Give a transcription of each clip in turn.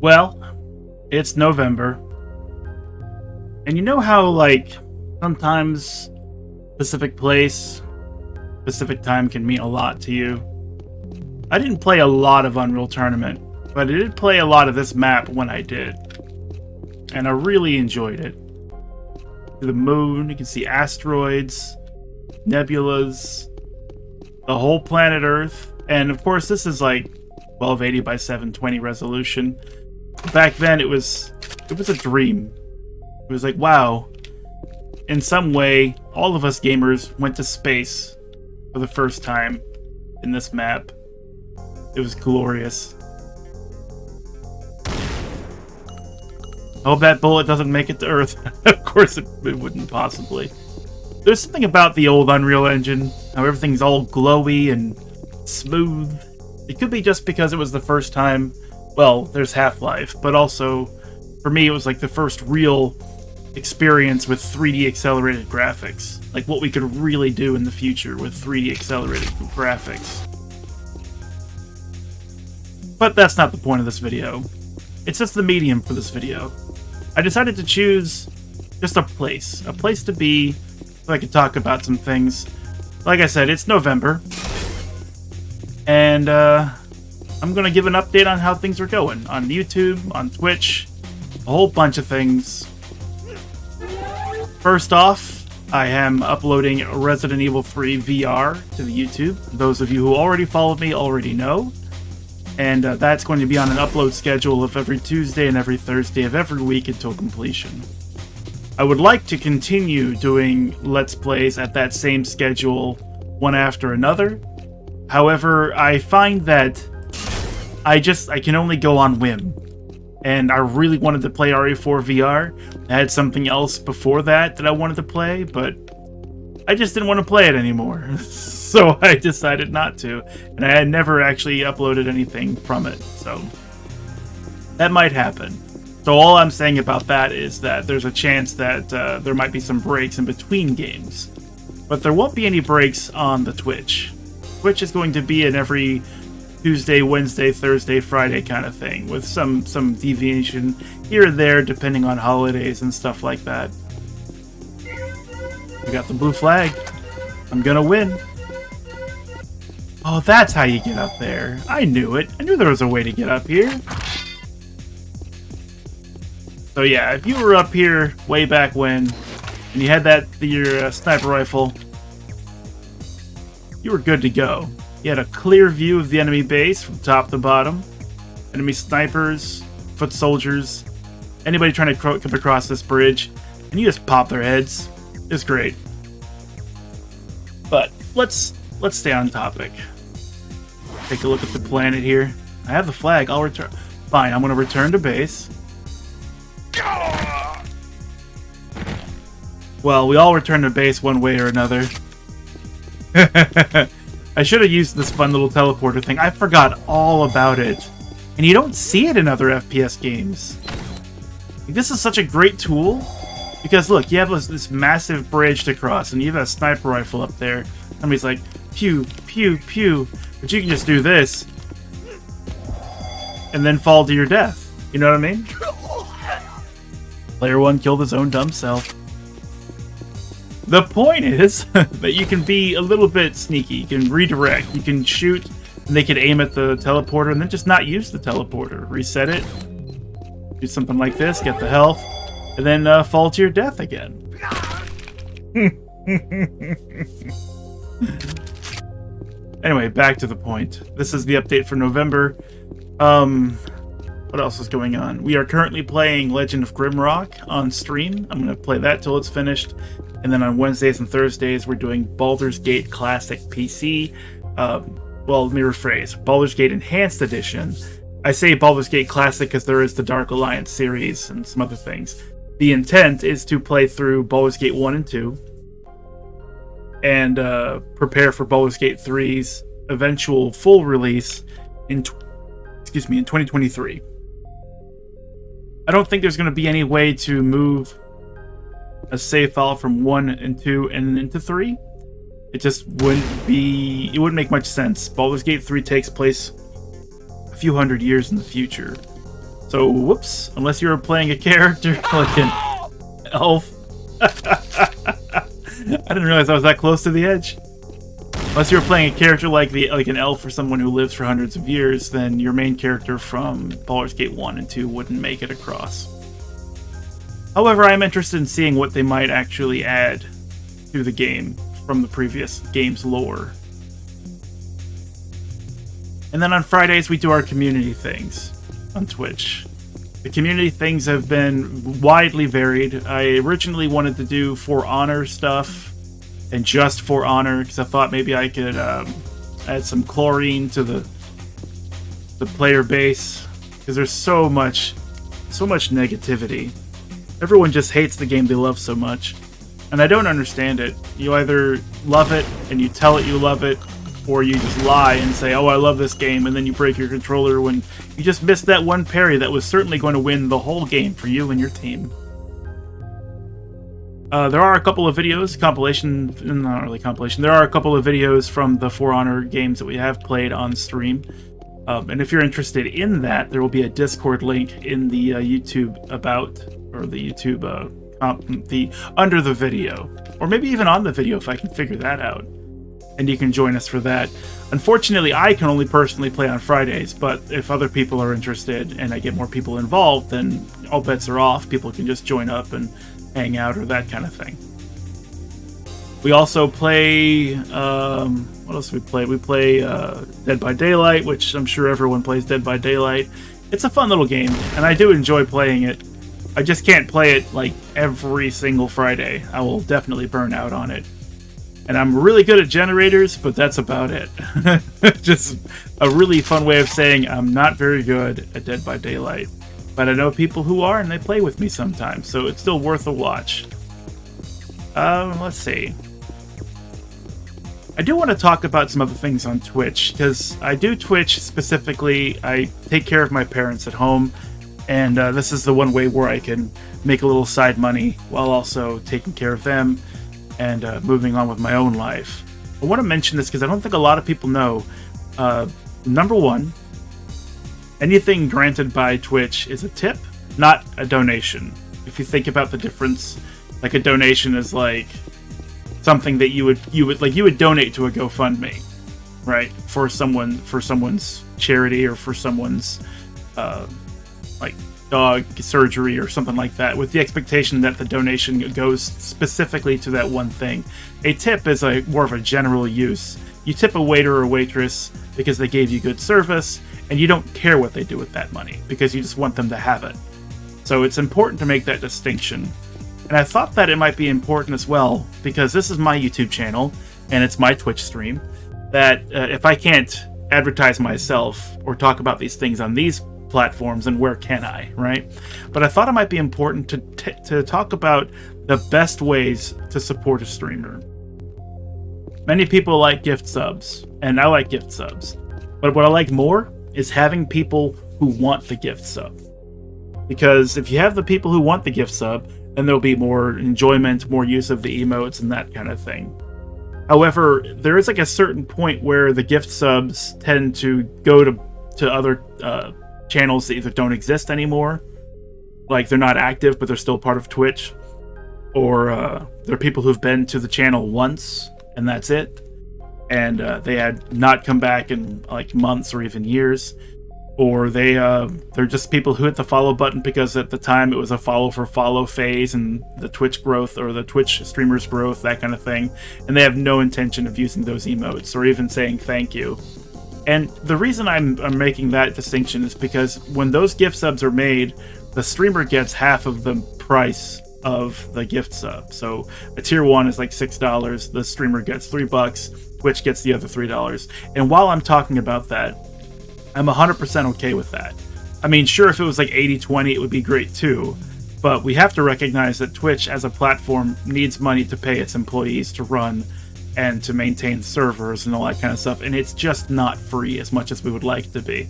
Well, it's November. And you know how, like, sometimes specific place, specific time can mean a lot to you? I didn't play a lot of Unreal Tournament, but I did play a lot of this map when I did. And I really enjoyed it. To the moon, you can see asteroids, nebulas, the whole planet Earth. And of course, this is like 1280 by 720 resolution. Back then, it was a dream. It was like, wow. In some way, all of us gamers went to space for the first time in this map. It was glorious. I hope that bullet doesn't make it to Earth. Of course, it wouldn't possibly. There's something about the old Unreal Engine, how everything's all glowy and smooth. It could be just because it was the first time. Well, there's Half-Life, but also, for me, it was like the first real experience with 3D accelerated graphics. Like what we could really do in the future with 3D accelerated graphics. But that's not the point of this video. It's just the medium for this video. I decided to choose just a place to be, so I could talk about some things. Like I said, it's November. And, I'm going to give an update on how things are going on YouTube, on Twitch, a whole bunch of things. First off, I am uploading Resident Evil 3 VR to the YouTube. Those of you who already followed me already know. And that's going to be on an upload schedule of every Tuesday and every Thursday of every week until completion. I would like to continue doing Let's Plays at that same schedule, one after another. However, I find that I can only go on whim. And I really wanted to play RE4 VR. I had something else before that I wanted to play, but I just didn't want to play it anymore. So I decided not to. And I had never actually uploaded anything from it. So that might happen. So all I'm saying about that is that there's a chance that there might be some breaks in between games. But there won't be any breaks on the Twitch. Twitch is going to be an every Tuesday, Wednesday, Thursday, Friday kind of thing, with some deviation here and there depending on holidays and stuff like that. We got the blue flag. I'm gonna win. Oh, that's how you get up there. I knew it. I knew there was a way to get up here. So yeah, if you were up here way back when, and you had your sniper rifle, you were good to go. You had a clear view of the enemy base from top to bottom. Enemy snipers, foot soldiers, anybody trying to come across this bridge, and you just pop their heads. It's great. But let's stay on topic. Take a look at the planet here. I have the flag. I'll return. Fine, I'm going to return to base. Well, we all return to base one way or another. I should have used this fun little teleporter thing. I forgot all about it. And you don't see it in other FPS games. This is such a great tool. Because look, you have this massive bridge to cross, and you have a sniper rifle up there. Somebody's like, pew, pew, pew. But you can just do this. And then fall to your death. You know what I mean? Player 1 killed his own dumb self. The point is that you can be a little bit sneaky. You can redirect. You can shoot, and they can aim at the teleporter, and then just not use the teleporter. Reset it. Do something like this. Get the health. And then fall to your death again. Anyway, back to the point. This is the update for November. What else is going on? We are currently playing Legend of Grimrock on stream. I'm going to play that till it's finished. And then on Wednesdays and Thursdays, we're doing Baldur's Gate Classic PC. Well, let me rephrase. Baldur's Gate Enhanced Edition. I say Baldur's Gate Classic because there is the Dark Alliance series and some other things. The intent is to play through Baldur's Gate 1 and 2 and prepare for Baldur's Gate 3's eventual full release in 2023. I don't think there's going to be any way to move a save file from 1 and 2 and into 3. It just wouldn't make much sense. Baldur's Gate 3 takes place a few hundred years in the future. So, whoops, unless you were playing a character like an elf. I didn't realize I was that close to the edge. Unless you were playing a character like an elf or someone who lives for hundreds of years, then your main character from Baldur's Gate 1 and 2 wouldn't make it across. However, I'm interested in seeing what they might actually add to the game from the previous game's lore. And then on Fridays, we do our community things on Twitch. The community things have been widely varied. I originally wanted to do For Honor stuff, and just For Honor, because I thought maybe I could add some chlorine to the player base, because there's so much negativity. Everyone just hates the game they love so much, and I don't understand it. You either love it and you tell it you love it, or you just lie and say, oh, I love this game, and then you break your controller when you just missed that one parry that was certainly going to win the whole game for you and your team. There are a couple of videos, not really compilation, there are a couple of videos from the For Honor games that we have played on stream. And if you're interested in that, there will be a Discord link in the YouTube about, or the YouTube, under the video. Or maybe even on the video if I can figure that out. And you can join us for that. Unfortunately, I can only personally play on Fridays, but if other people are interested and I get more people involved, then all bets are off. People can just join up and hang out or that kind of thing. We also play, what else do we play? We play Dead by Daylight, which I'm sure everyone plays Dead by Daylight. It's a fun little game, and I do enjoy playing it. I just can't play it like every single Friday. I will definitely burn out on it. And I'm really good at generators, but that's about it. Just a really fun way of saying I'm not very good at Dead by Daylight. But I know people who are, and they play with me sometimes, so it's still worth a watch. Let's see. I do want to talk about some other things on Twitch, because I do Twitch specifically. I take care of my parents at home, and this is the one way where I can make a little side money while also taking care of them and moving on with my own life. I want to mention this because I don't think a lot of people know. Number one, anything granted by Twitch is a tip, not a donation. If you think about the difference, like a donation is like something that you would donate to a GoFundMe, right? For someone's charity or for someone's like dog surgery or something like that, with the expectation that the donation goes specifically to that one thing. A tip is more of a general use. You tip a waiter or waitress because they gave you good service, and you don't care what they do with that money because you just want them to have it. So it's important to make that distinction. And I thought that it might be important as well, because this is my YouTube channel and it's my Twitch stream, that if I can't advertise myself or talk about these things on these platforms, then where can I, right? But I thought it might be important to talk about the best ways to support a streamer. Many people like gift subs, and I like gift subs. But what I like more is having people who want the gift sub. Because if you have the people who want the gift sub, then there'll be more enjoyment, more use of the emotes and that kind of thing. However, there is like a certain point where the gift subs tend to go to other channels that either don't exist anymore, like they're not active but they're still part of Twitch, or they're people who've been to the channel once and that's it, and they had not come back in like months or even years, or they're just people who hit the follow button because at the time it was a follow for follow phase and the Twitch growth or the Twitch streamers growth, that kind of thing, and they have no intention of using those emotes or even saying thank you. And the reason I'm making that distinction is because when those gift subs are made, the streamer gets half of the price of the gift sub. So a tier 1 is like $6, the streamer gets $3, Twitch gets the other $3. And while I'm talking about that, I'm 100% okay with that. I mean, sure, if it was like 80-20, it would be great too. But we have to recognize that Twitch as a platform needs money to pay its employees to run and to maintain servers and all that kind of stuff, and it's just not free as much as we would like it to be.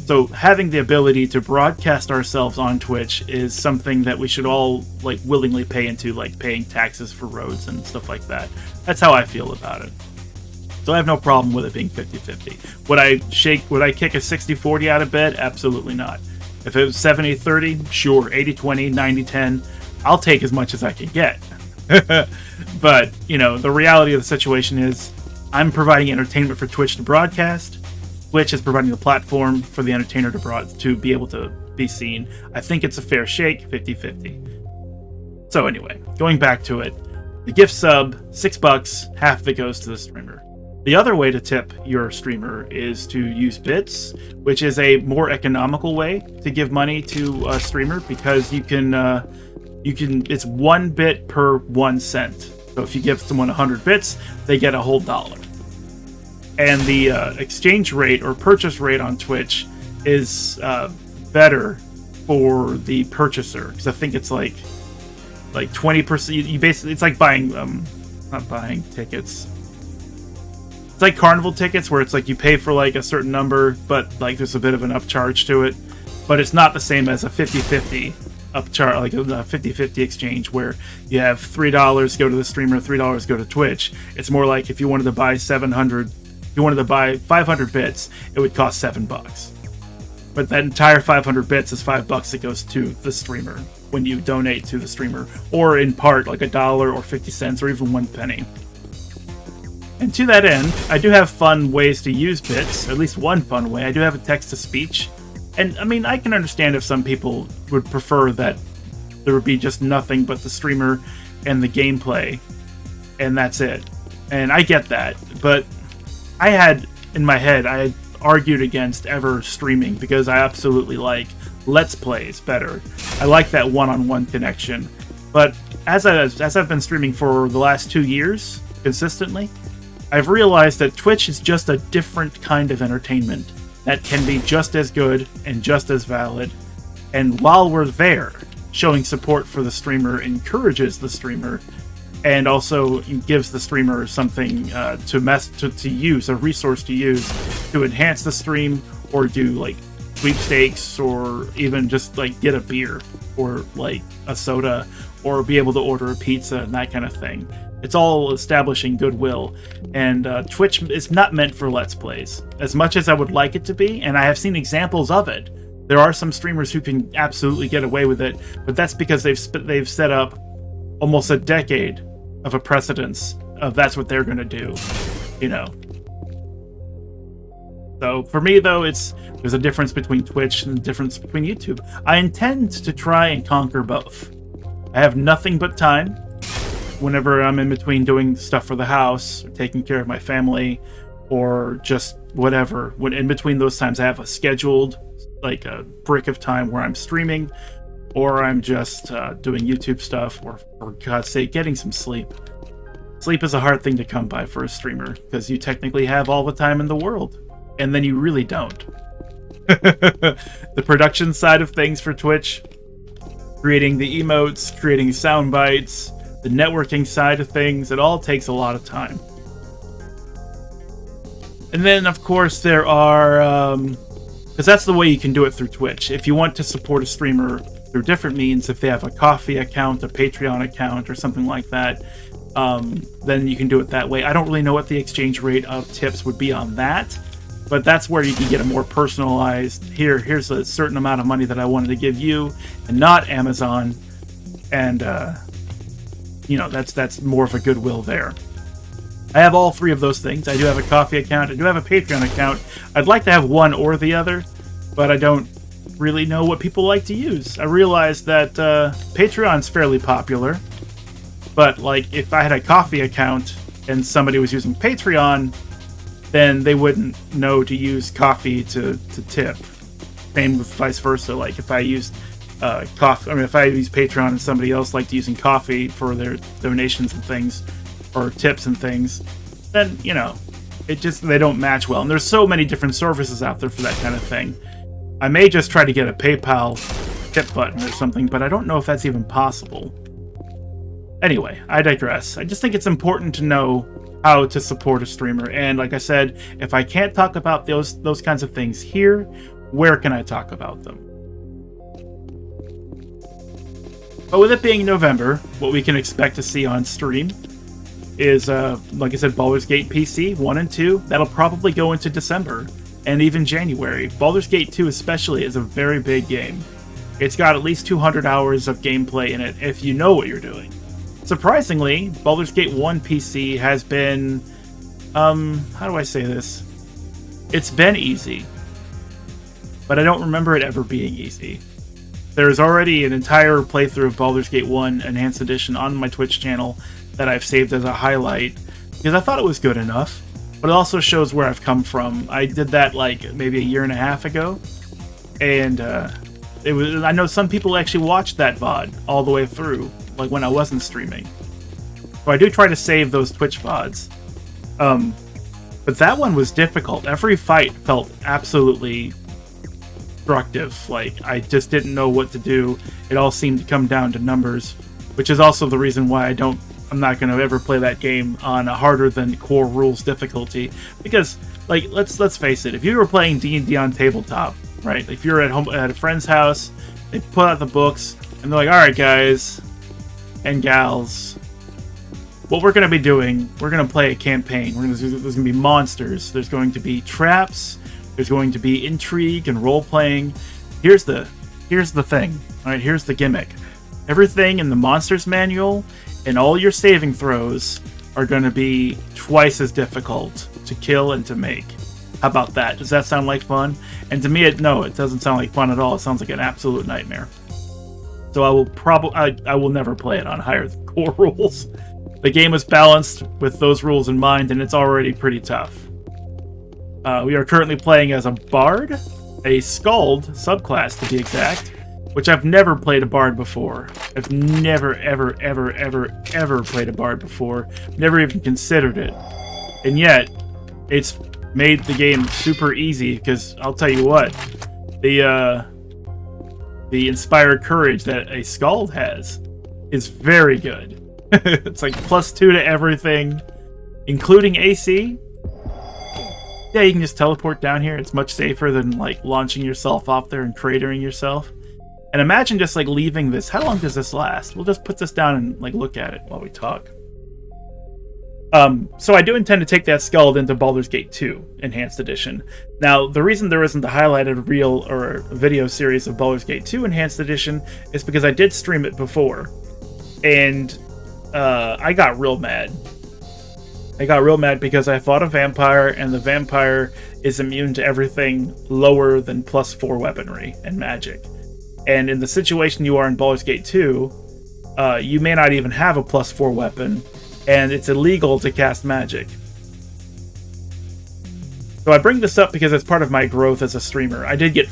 So having the ability to broadcast ourselves on Twitch is something that we should all like willingly pay into, like paying taxes for roads and stuff like that. That's how I feel about it. So I have no problem with it being 50-50. Would I kick a 60-40 out of bed? Absolutely not. If it was 70-30, sure. 80-20, 90-10, I'll take as much as I can get. But, you know, the reality of the situation is I'm providing entertainment for Twitch to broadcast. Twitch is providing the platform for the entertainer to be able to be seen. I think it's a fair shake, 50-50. So anyway, going back to it, the gift sub, $6, half of it goes to the streamer. The other way to tip your streamer is to use bits, which is a more economical way to give money to a streamer, because you can it's 1 bit per 1 cent. So if you give someone 100 bits, they get a whole dollar. And the exchange rate or purchase rate on Twitch is better for the purchaser, because I think it's like 20%. You basically, it's like buying not buying tickets. It's like carnival tickets, where it's like you pay for like a certain number, but like there's a bit of an upcharge to it. But it's not the same as a 50-50 upcharge, like a 50-50 exchange, where you have $3 go to the streamer, $3 go to Twitch. It's more like if you wanted to buy 500 bits, it would cost $7. But that entire 500 bits is $5 that goes to the streamer when you donate to the streamer, or in part like $1 or 50 cents or even 1 penny. And to that end, I do have fun ways to use bits, at least one fun way. I do have a text-to-speech. And I mean, I can understand if some people would prefer that there would be just nothing but the streamer and the gameplay, and that's it. And I get that, but I had argued against ever streaming because I absolutely like Let's Plays better. I like that one-on-one connection. But as I've been streaming for the last 2 years consistently, I've realized that Twitch is just a different kind of entertainment that can be just as good and just as valid. And while we're there, showing support for the streamer encourages the streamer, and also gives the streamer something to use, a resource to use to enhance the stream, or do like sweepstakes, or even just like get a beer or like a soda, or be able to order a pizza and that kind of thing. It's all establishing goodwill, and Twitch is not meant for Let's Plays as much as I would like it to be, and I have seen examples of it. There are some streamers who can absolutely get away with it, but that's because they've set up almost a decade of a precedence of that's what they're going to do, you know. So for me, though, there's a difference between Twitch and a difference between YouTube. I intend to try and conquer both. I have nothing but time whenever I'm in between doing stuff for the house, or taking care of my family, or just whatever. When in between those times, I have a scheduled, like a break of time where I'm streaming, or I'm just doing YouTube stuff, or for God's sake, getting some sleep. Sleep is a hard thing to come by for a streamer, because you technically have all the time in the world, and then you really don't. The production side of things for Twitch, creating the emotes, creating sound bites, the networking side of things, it all takes a lot of time. And then, of course, there are... because that's the way you can do it through Twitch. If you want to support a streamer through different means, if they have a Ko-fi account, a Patreon account, or something like that, then you can do it that way. I don't really know what the exchange rate of tips would be on that, but that's where you can get a more personalized, here's a certain amount of money that I wanted to give you, and not Amazon, and you know, that's more of a goodwill there. I have all three of those things. I do have a Ko-fi account, I do have a Patreon account. I'd like to have one or the other, but I don't really know what people like to use. I realize that Patreon's fairly popular, but like if I had a Ko-fi account and somebody was using Patreon, then they wouldn't know to use Ko-fi to tip. Same with vice versa. Like if I used if I use Patreon and somebody else liked using Ko-fi for their donations and things, or tips and things, then, you know, they don't match well. And there's so many different services out there for that kind of thing. I may just try to get a PayPal tip button or something, but I don't know if that's even possible. Anyway, I digress. I just think it's important to know how to support a streamer. And like I said, if I can't talk about those kinds of things here, where can I talk about them? But with it being November, what we can expect to see on stream is, like I said, Baldur's Gate PC 1 and 2. That'll probably go into December. and even January. Baldur's Gate 2 especially is a very big game. It's got at least 200 hours of gameplay in it if you know what you're doing. Surprisingly, Baldur's Gate 1 PC has been, how do I say this? It's been easy, but I don't remember it ever being easy. There's already an entire playthrough of Baldur's Gate 1 Enhanced Edition on my Twitch channel that I've saved as a highlight, because I thought it was good enough, but it also shows where I've come from. I did that like maybe a year and a half ago, and it was. I know some people actually watched that VOD all the way through, like when I wasn't streaming. So I do try to save those Twitch VODs. But that one was difficult. Every fight felt absolutely destructive. Like, I just didn't know what to do. It all seemed to come down to numbers, which is also the reason why I'm not going to ever play that game on a harder than core rules difficulty. Because, like, let's face it, if you were playing D&D on tabletop, right? If you're at home at a friend's house, they put out the books, and they're like, all right, guys and gals, what we're going to be doing, we're going to play a campaign. There's going to be monsters. There's going to be traps. There's going to be intrigue and role-playing. Here's the thing. All right, here's the gimmick. Everything in the monsters manual and all your saving throws are going to be twice as difficult to kill and to make. How about that? Does that sound like fun? And to me, it doesn't sound like fun at all. It sounds like an absolute nightmare. So I will never play it on higher core rules. The game is balanced with those rules in mind, and it's already pretty tough. We are currently playing as a bard, a skald subclass to be exact, which I've never played a bard before. I've never, ever, ever, ever, ever played a bard before. Never even considered it. And yet, it's made the game super easy, because I'll tell you what, the inspired courage that a skald has is very good. It's like +2 to everything, including AC. Yeah, you can just teleport down here. It's much safer than like launching yourself off there and cratering yourself. And imagine just like leaving this. How long does this last? We'll just put this down and like look at it while we talk. So I do intend to take that skald into Baldur's Gate 2 Enhanced Edition. Now, the reason there isn't a highlighted reel or video series of Baldur's Gate 2 Enhanced Edition is because I did stream it before. And I got real mad. I got real mad because I fought a vampire, and the vampire is immune to everything lower than +4 weaponry and magic. And in the situation you are in Baldur's Gate 2, you may not even have a +4 weapon, and it's illegal to cast magic. So I bring this up because it's part of my growth as a streamer. I did get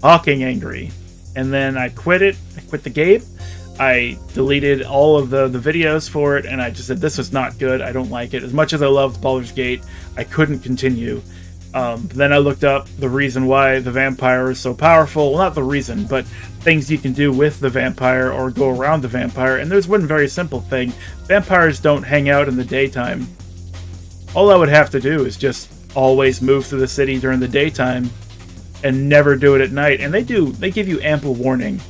fucking angry, and then I quit it. I quit the game. I deleted all of the videos for it, and I just said, this is not good. I don't like it. As much as I loved Baldur's Gate, I couldn't continue. Then I looked up the reason why the vampire is so powerful. Well, not the reason, but things you can do with the vampire or go around the vampire. And there's one very simple thing. Vampires don't hang out in the daytime. All I would have to do is just always move through the city during the daytime and never do it at night. And they give you ample warning.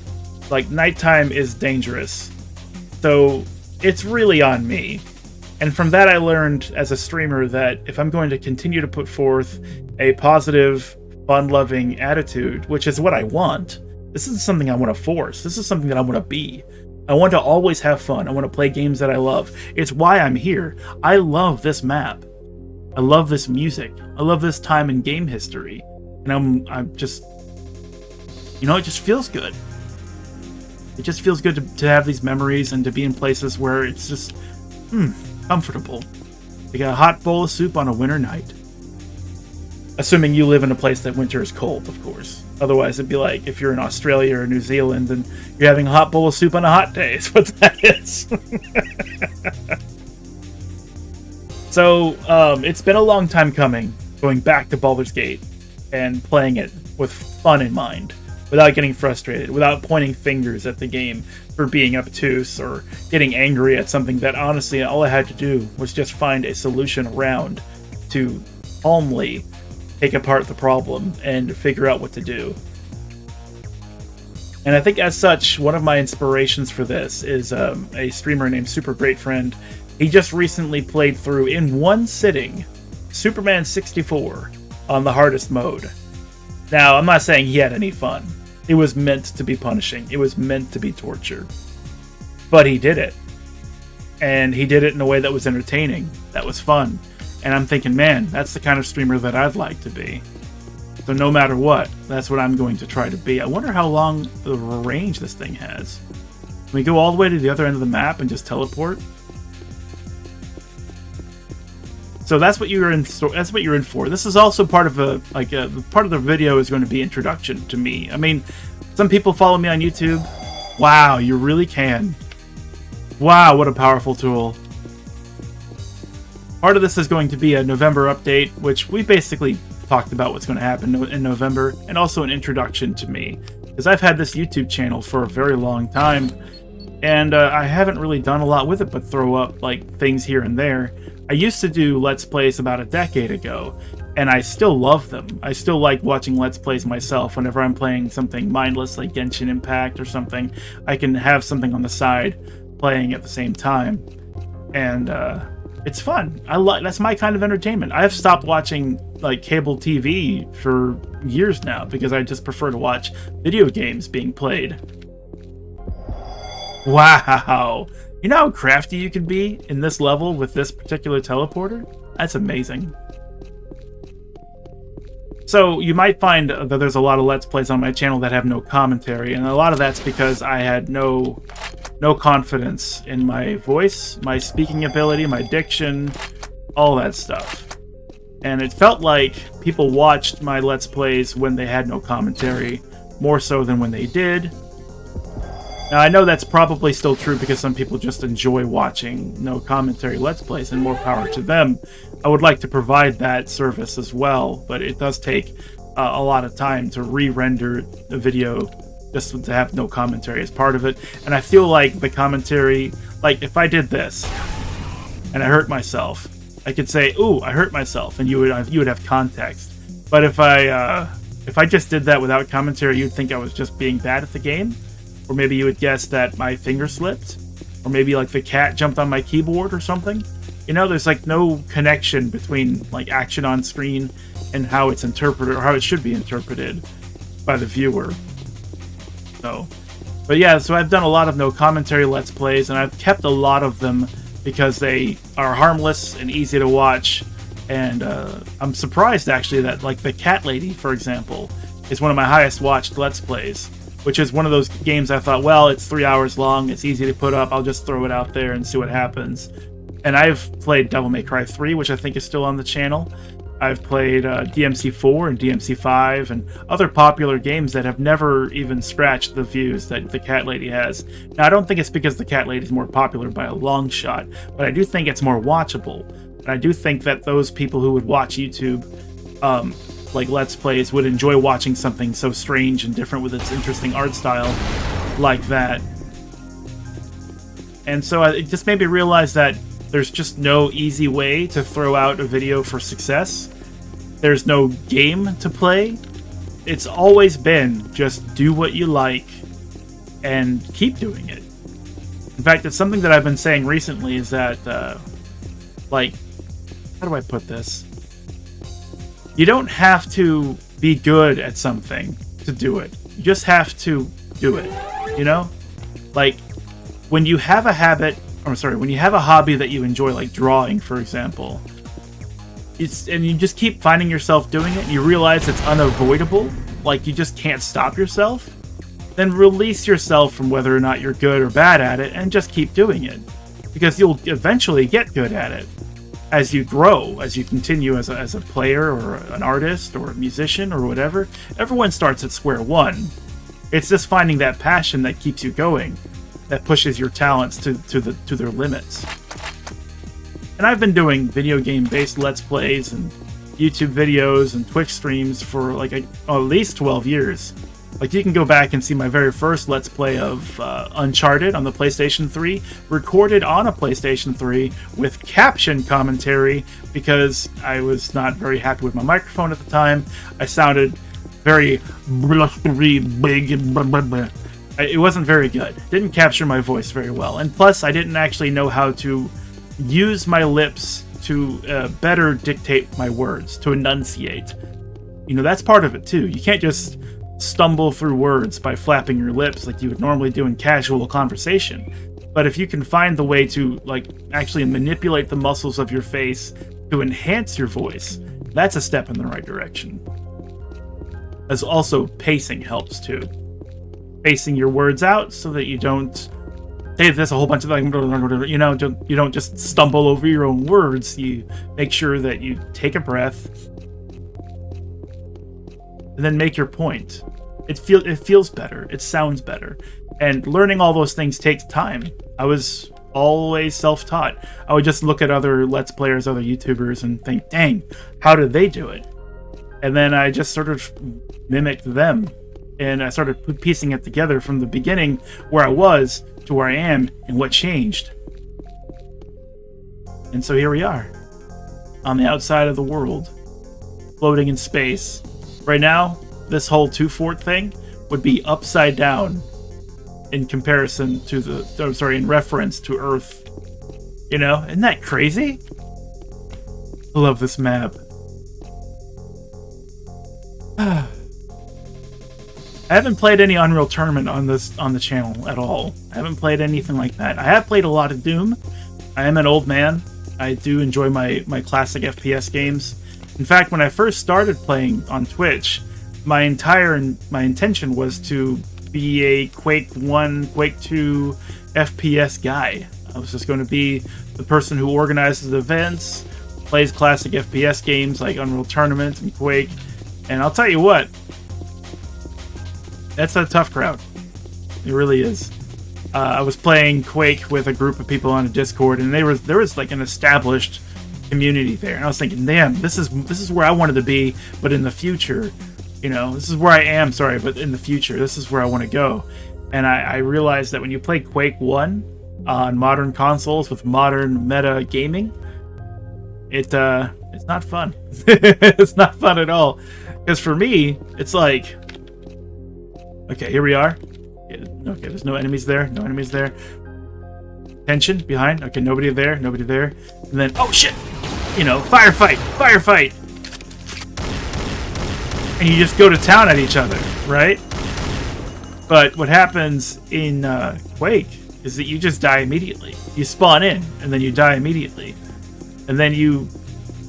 Like, nighttime is dangerous. So it's really on me. And from that, I learned as a streamer that if I'm going to continue to put forth a positive, fun-loving attitude, which is what I want, this isn't something I want to force. This is something that I want to be. I want to always have fun. I want to play games that I love. It's why I'm here. I love this map. I love this music. I love this time in game history. And I'm just... You know, it just feels good. It just feels good to have these memories and to be in places where it's just... comfortable. You got a hot bowl of soup on a winter night. Assuming you live in a place that winter is cold, of course. Otherwise, it'd be like if you're in Australia or New Zealand and you're having a hot bowl of soup on a hot day. Is what that is. So, it's been a long time coming, going back to Baldur's Gate and playing it with fun in mind, without getting frustrated, without pointing fingers at the game for being obtuse or getting angry at something that honestly all I had to do was just find a solution around to calmly take apart the problem and figure out what to do. And I think as such, one of my inspirations for this is a streamer named Super Great Friend. He just recently played through in one sitting Superman 64. on the hardest mode. Now, I'm not saying he had any fun. It was meant to be punishing. It was meant to be torture. But he did it. And he did it in a way that was entertaining. That was fun. And I'm thinking, man, that's the kind of streamer that I'd like to be. So no matter what, that's what I'm going to try to be. I wonder how long the range this thing has. Can we go all the way to the other end of the map and just teleport? So that's what you're in. That's what you're in for. This is also part of part of the video is going to be introduction to me. I mean, some people follow me on YouTube. Wow, you really can. Wow, what a powerful tool. Part of this is going to be a November update, which we basically talked about what's going to happen in November, and also an introduction to me, because I've had this YouTube channel for a very long time, and I haven't really done a lot with it but throw up like things here and there. I used to do Let's Plays about a decade ago, and I still love them. I still like watching Let's Plays myself. Whenever I'm playing something mindless like Genshin Impact or something, I can have something on the side playing at the same time, and it's fun. That's my kind of entertainment. I've stopped watching like cable TV for years now because I just prefer to watch video games being played. Wow! You know how crafty you can be in this level with this particular teleporter? That's amazing. So you might find that there's a lot of Let's Plays on my channel that have no commentary, and a lot of that's because I had no confidence in my voice, my speaking ability, my diction, all that stuff. And it felt like people watched my Let's Plays when they had no commentary, more so than when they did. Now, I know that's probably still true because some people just enjoy watching no commentary Let's Plays, and more power to them. I would like to provide that service as well, but it does take a lot of time to re-render the video just to have no commentary as part of it. And I feel like the commentary, like if I did this and I hurt myself, I could say, "Ooh, I hurt myself," and you would have context. But if I just did that without commentary, you'd think I was just being bad at the game. Or maybe you would guess that my finger slipped. Or maybe like the cat jumped on my keyboard or something. You know, there's like no connection between like action on screen and how it's interpreted, or how it should be interpreted by the viewer. But yeah, so I've done a lot of no commentary Let's Plays, and I've kept a lot of them because they are harmless and easy to watch. And I'm surprised actually that like the Cat Lady, for example, is one of my highest watched Let's Plays. Which is one of those games I thought, well, it's 3 hours long, it's easy to put up, I'll just throw it out there and see what happens. And I've played Devil May Cry 3, which I think is still on the channel. I've played DMC4 and DMC5 and other popular games that have never even scratched the views that the Cat Lady has. Now, I don't think it's because the Cat Lady is more popular by a long shot, but I do think it's more watchable. And I do think that those people who would watch YouTube like Let's Plays would enjoy watching something so strange and different with its interesting art style like that. And so it just made me realize that there's just no easy way to throw out a video for success. There's no game to play. It's always been just do what you like and keep doing it. In fact, it's something that I've been saying recently is that, like, how do I put this? You don't have to be good at something to do it. You just have to do it, you know? Like, when you have a when you have a hobby that you enjoy, like drawing, for example, and you just keep finding yourself doing it, and you realize it's unavoidable, like you just can't stop yourself, then release yourself from whether or not you're good or bad at it, and just keep doing it. Because you'll eventually get good at it. As you grow, as you continue as a player or an artist or a musician or whatever, everyone starts at square one. It's just finding that passion that keeps you going, that pushes your talents to their limits. And I've been doing video game-based Let's Plays and YouTube videos and Twitch streams for like at least 12 years. Like, you can go back and see my very first Let's Play of Uncharted on the PlayStation 3, recorded on a PlayStation 3 with caption commentary because I was not very happy with my microphone at the time. I sounded very blustery, big, it wasn't very good. Didn't capture my voice very well. And plus, I didn't actually know how to use my lips to better dictate my words, to enunciate. You know, that's part of it too. You can't just stumble through words by flapping your lips like you would normally do in casual conversation. But if you can find the way to, like, actually manipulate the muscles of your face to enhance your voice, that's a step in the right direction. As also, pacing helps too. Pacing your words out so that you don't say this a whole bunch of, like, you know, you don't just stumble over your own words. You make sure that you take a breath and then make your point. It feels better. It sounds better. And learning all those things takes time. I was always self-taught. I would just look at other Let's Players, other YouTubers, and think, dang, how did they do it? And then I just sort of mimicked them. And I started piecing it together from the beginning, where I was to where I am and what changed. And so here we are, on the outside of the world, floating in space. Right now, this whole two-fort thing would be upside down in comparison to in reference to Earth. You know, isn't that crazy? I love this map. I haven't played any Unreal Tournament on the channel at all. I haven't played anything like that. I have played a lot of Doom. I am an old man. I do enjoy my classic FPS games. In fact, when I first started playing on Twitch, my intention was to be a Quake 1, Quake 2 FPS guy. I was just going to be the person who organizes events, plays classic FPS games like Unreal Tournament and Quake. And I'll tell you what, that's a tough crowd. It really is. I was playing Quake with a group of people on a Discord, and there was like an established community there. And I was thinking, damn, this is where I wanted to be, but in the future. You know, this is where I am, sorry, but in the future, this is where I want to go. And I realized that when you play Quake 1 on modern consoles with modern meta gaming, it's not fun. It's not fun at all. Because for me, it's like, okay, here we are. Okay, there's no enemies there. No enemies there. Tension behind. Okay, nobody there. Nobody there. And then, oh shit! You know, firefight! Firefight! And you just go to town at each other, right? But what happens in Quake is that you just die immediately. You spawn in, and then you die immediately. And then you,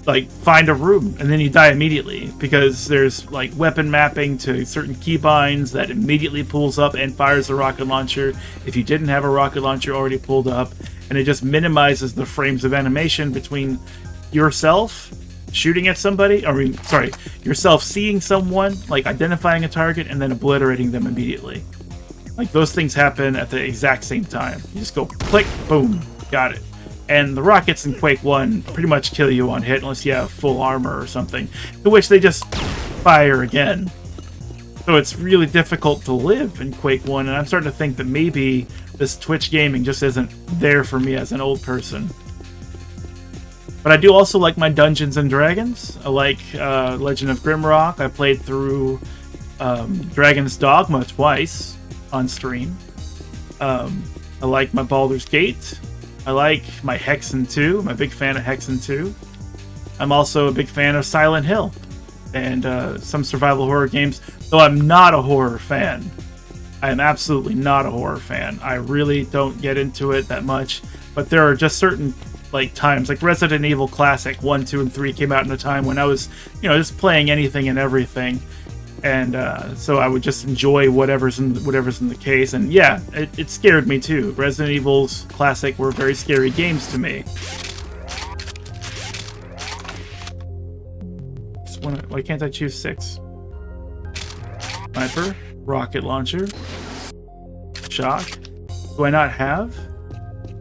like, find a room, and then you die immediately. Because there's, like, weapon mapping to certain keybinds that immediately pulls up and fires a rocket launcher if you didn't have a rocket launcher already pulled up. And it just minimizes the frames of animation between yourself shooting at somebody, yourself seeing someone, like identifying a target, and then obliterating them immediately. Like, those things happen at the exact same time. You just go click, boom, got it. And the rockets in Quake 1 pretty much kill you on hit unless you have full armor or something, to which they just fire again. So it's really difficult to live in Quake 1, and I'm starting to think that maybe this Twitch gaming just isn't there for me as an old person. But I do also like my Dungeons and Dragons. I like Legend of Grimrock. I played through Dragon's Dogma twice on stream. I like my Baldur's Gate. I like my Hexen 2. I'm a big fan of Hexen 2. I'm also a big fan of Silent Hill and some survival horror games, though I'm not a horror fan. I am absolutely not a horror fan. I really don't get into it that much, but there are just certain times, like Resident Evil Classic 1, 2, and 3 came out in a time when I was, just playing anything and everything, and so I would just enjoy whatever's in the case. And yeah, it scared me too. Resident Evil's Classic were very scary games to me. Why can't I choose 6? Sniper, rocket launcher, shock. Do I not have?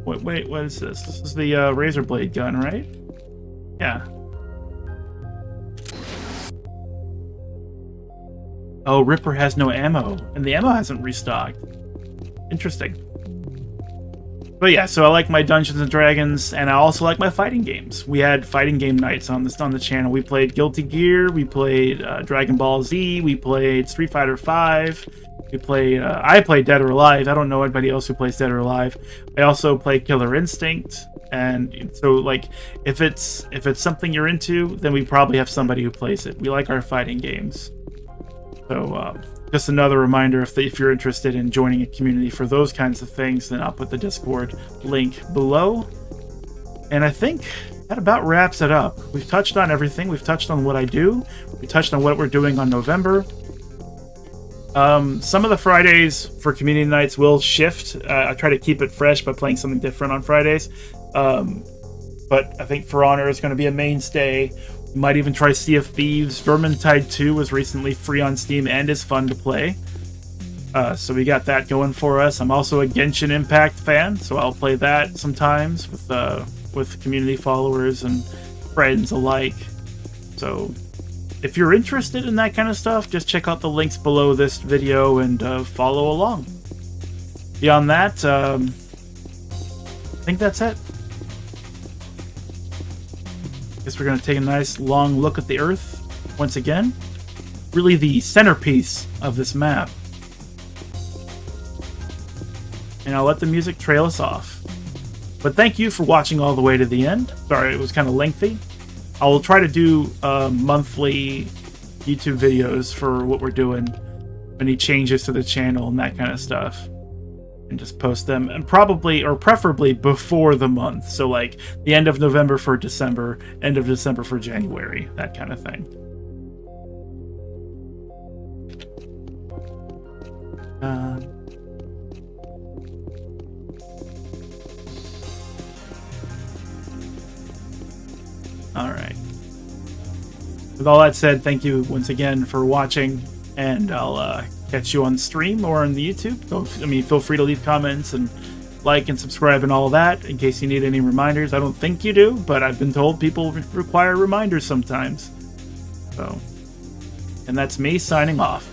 Wait, what is this? This is the razor blade gun, right? Yeah. Oh, Ripper has no ammo, and the ammo hasn't restocked. Interesting. But yeah, so I like my Dungeons and Dragons, and I also like my fighting games. We had fighting game nights on the channel. We played Guilty Gear, we played Dragon Ball Z, we played Street Fighter V. We played, I played Dead or Alive. I don't know anybody else who plays Dead or Alive. I also played Killer Instinct. And so, like, if it's something you're into, then we probably have somebody who plays it. We like our fighting games. So just another reminder, if you're interested in joining a community for those kinds of things, then I'll put the Discord link below. And I think that about wraps it up. We've touched on everything. We've touched on what I do. We touched on what we're doing on November. Some of the Fridays for community nights will shift. I try to keep it fresh by playing something different on Fridays. But I think For Honor is going to be a mainstay. We might even try Sea of Thieves. Vermintide 2 was recently free on Steam and is fun to play. So we got that going for us. I'm also a Genshin Impact fan, so I'll play that sometimes with community followers and friends alike. So if you're interested in that kind of stuff, just check out the links below this video and follow along. Beyond that, I think that's it. Guess we're going to take a nice long look at the Earth once again. Really the centerpiece of this map. And I'll let the music trail us off. But thank you for watching all the way to the end. Sorry, it was kind of lengthy. I will try to do monthly YouTube videos for what we're doing, any changes to the channel and that kind of stuff, and just post them, and probably or preferably before the month. So like the end of November for December, end of December for January, that kind of thing. All right. With all that said, thank you once again for watching, and I'll catch you on stream or on the YouTube. Feel free to leave comments and like and subscribe and all that in case you need any reminders. I don't think you do, but I've been told people require reminders sometimes. So, and that's me signing off.